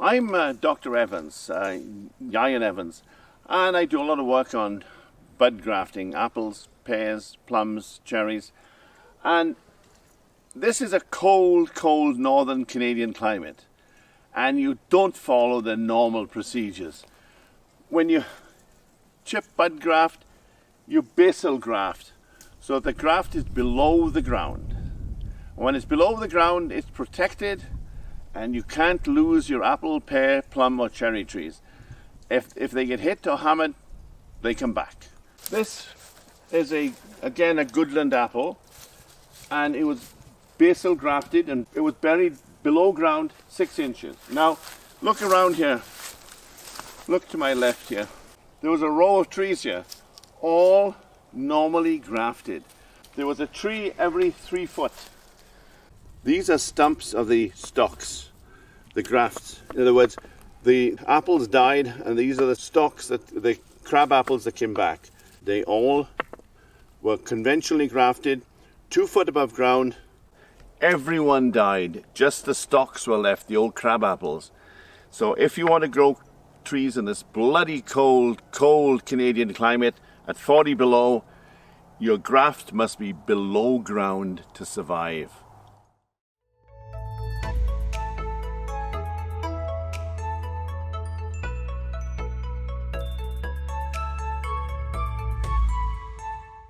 I'm Dr. Evans, Ieuan Evans, and I do a lot of work on bud grafting, apples, pears, plums, cherries, and this is a cold northern Canadian climate, and you don't follow the normal procedures. When you chip bud graft, you basal graft, so the graft is below the ground. When it's below the ground, it's protected, and you can't lose your apple, pear, plum or cherry trees. If they get hit or hammered, they come back. This is again a Goodland apple, and it was basal grafted and it was buried below ground 6 inches. Now look around here, look to my left here. There was a row of trees here, all normally grafted. There was a tree every 3 foot. These are stumps of the stalks, the grafts. In other words, the apples died, and these are the stalks, the crab apples that came back. They all were conventionally grafted, 2 foot above ground. Everyone died, just the stalks were left, the old crab apples. So if you want to grow trees in this bloody cold Canadian climate at 40 below, your graft must be below ground to survive.